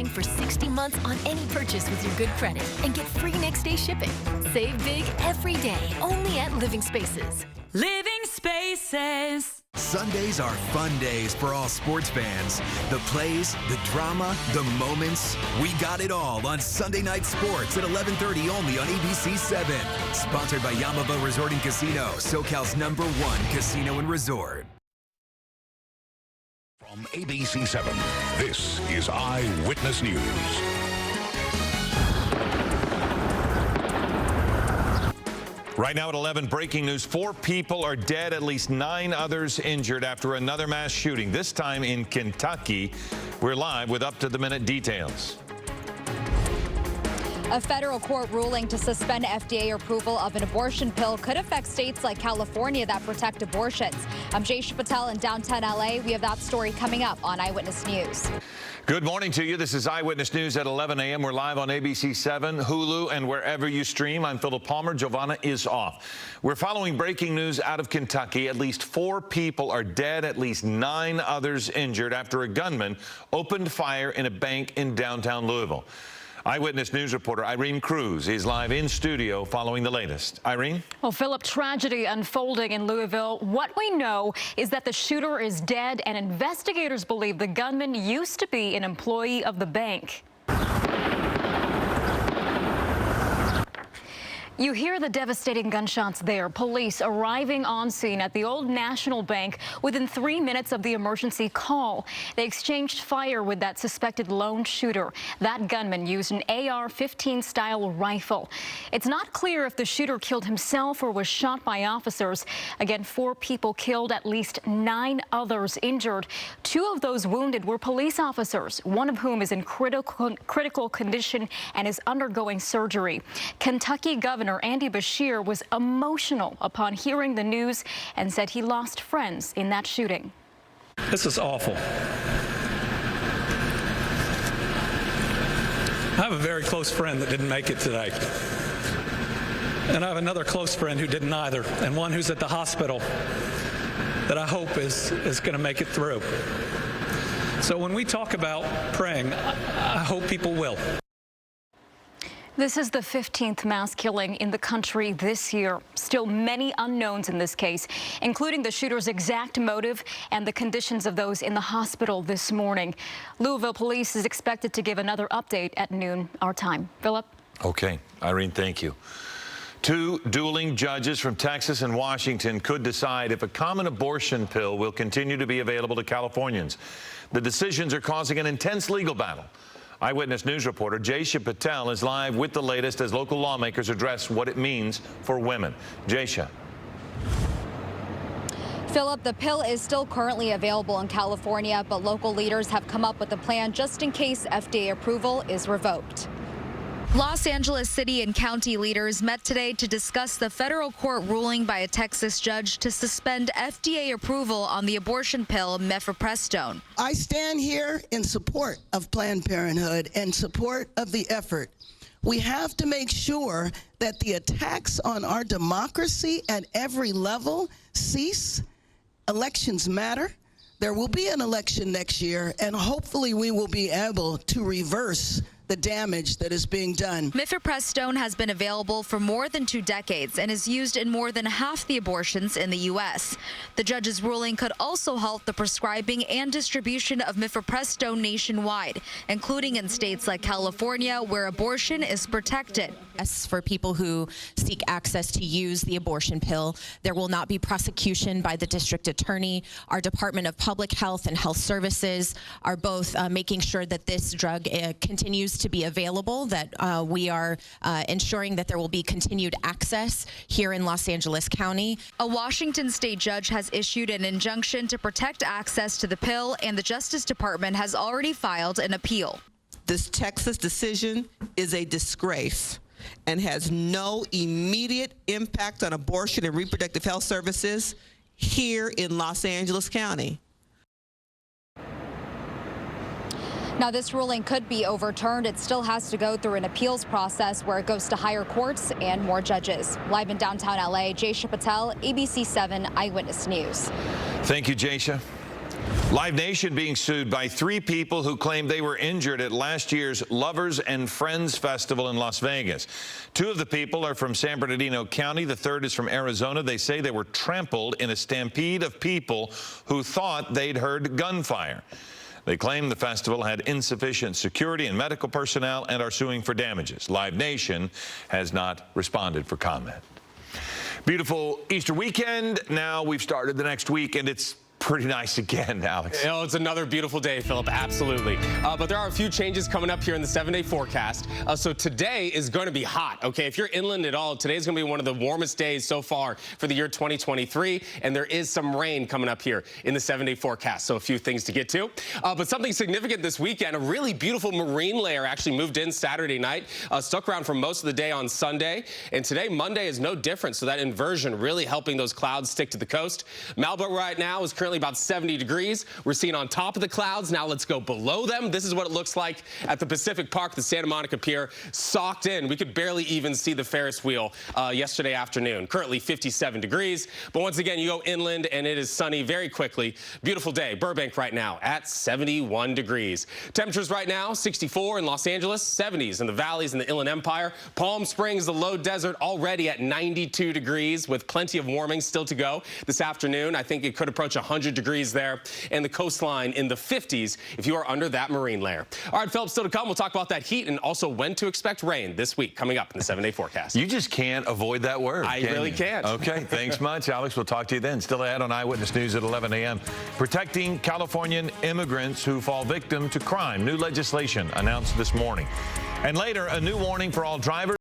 qualifying for 60 months on any purchase with your good credit and get free next day shipping. Save big every day, only at Living Spaces. Living Spaces. Sundays are fun days for all sports fans. The plays, the drama, the moments. We got it all on Sunday Night Sports at 11:30 only on ABC 7. Sponsored by Yamava Resort and Casino, SoCal's #1 casino and resort. From ABC 7, this is Eyewitness News. Right now at 11, breaking news. 4 people are dead, at least 9 others injured after another mass shooting, this time in Kentucky. We're live with up-to-the-minute details. A federal court ruling to suspend FDA approval of an abortion pill could affect states like California that protect abortions. I'm Jaysha Patel in downtown L.A. We have that story coming up on Eyewitness News. Good morning to you. This is Eyewitness News at 11 a.m. We're live on ABC 7, Hulu, and wherever you stream. I'm Philip Palmer. Giovanna is off. We're following breaking news out of Kentucky. At least 4 people are dead, at least 9 others injured after a gunman opened fire in a bank in downtown Louisville. Eyewitness News reporter Irene Cruz is live in studio following the latest. Irene? Well, Philip, tragedy unfolding in Louisville. What we know is that the shooter is dead, and investigators believe the gunman used to be an employee of the bank. You hear the devastating gunshots there. Police arriving on scene at the Old National Bank within 3 minutes of the emergency call. They exchanged fire with that suspected lone shooter. That gunman used an AR-15 style rifle. It's not clear if the shooter killed himself or was shot by officers. Again, 4 people killed, at least 9 others injured. 2 of those wounded were police officers, one of whom is in critical condition and is undergoing surgery. Kentucky Governor Andy Beshear was emotional upon hearing the news and said he lost friends in that shooting. This is awful. I have a very close friend that didn't make it today. And I have another close friend who didn't either, and one who's at the hospital that I hope is going to make it through. So when we talk about praying, I hope people will. This is the 15th mass killing in the country this year. Still many unknowns in this case, including the shooter's exact motive and the conditions of those in the hospital this morning. Louisville police is expected to give another update at noon our time. Philip? Okay. Irene, thank you. 2 dueling judges from Texas and Washington could decide if a common abortion pill will continue to be available to Californians. The decisions are causing an intense legal battle. Eyewitness News reporter Jaysha Patel is live with the latest as local lawmakers address what it means for women. Jaysha. Philip, the pill is still currently available in California, but local leaders have come up with a plan just in case FDA approval is revoked. Los Angeles city and county leaders met today to discuss the federal court ruling by a Texas judge to suspend FDA approval on the abortion pill mifepristone. I stand here in support of Planned Parenthood and support of the effort. We have to make sure that the attacks on our democracy at every level cease. Elections matter. There will be an election next year, and hopefully we will be able to reverse the damage that is being done. Mifepristone has been available for more than 2 decades and is used in more than half the abortions in the U.S. The judge's ruling could also halt the prescribing and distribution of mifepristone nationwide, including in states like California, where abortion is protected. As for people who seek access to use the abortion pill, there will not be prosecution by the district attorney. Our Department of Public Health and Health Services are both making sure that this drug continues to be available, that we are ensuring that there will be continued access here in Los Angeles County. A Washington state judge has issued an injunction to protect access to the pill, and the Justice Department has already filed an appeal. This Texas decision is a disgrace and has no immediate impact on abortion and reproductive health services here in Los Angeles County. Now, this ruling could be overturned. It still has to go through an appeals process where it goes to higher courts and more judges. Live in downtown L.A., Jaysha Patel, ABC 7 Eyewitness News. Thank you, Jaysha. Live Nation being sued by 3 people who claim they were injured at last year's Lovers and Friends Festival in Las Vegas. 2 of the people are from San Bernardino County. The 3rd is from Arizona. They say they were trampled in a stampede of people who thought they'd heard gunfire. They claim the festival had insufficient security and medical personnel and are suing for damages. Live Nation has not responded for comment. Beautiful Easter weekend. Now we've started the next week, and it's pretty nice again, Alex. Oh, it's another beautiful day, Philip, absolutely. But there are a few changes coming up here in the 7-day forecast. So today is going to be hot, okay? If you're inland at all, today's going to be one of the warmest days so far for the year 2023, and there is some rain coming up here in the 7-day forecast, so a few things to get to. But something significant this weekend, a really beautiful marine layer actually moved in Saturday night, stuck around for most of the day on Sunday, and today, Monday, is no different, so that inversion really helping those clouds stick to the coast. Malibu right now is currently about 70 degrees. We're seeing on top of the clouds. Now let's go below them. This is what it looks like at the Pacific Park, the Santa Monica Pier, socked in. We could barely even see the Ferris wheel yesterday afternoon. Currently 57 degrees. But once again, you go inland and it is sunny very quickly. Beautiful day. Burbank right now at 71 degrees. Temperatures right now 64 in Los Angeles, 70s in the valleys in the Inland Empire. Palm Springs, the low desert, already at 92 degrees with plenty of warming still to go this afternoon. I think it could approach 100 degrees there, and the coastline in the 50s if you are under that marine layer. All right, Philip, still to come. We'll talk about that heat and also when to expect rain this week coming up in the 7-day forecast. You just can't avoid that word. I really can't. Okay, thanks much, Alex. We'll talk to you then. Still ahead on Eyewitness News at 11 a.m. Protecting Californian immigrants who fall victim to crime. New legislation announced this morning. And later, a new warning for all drivers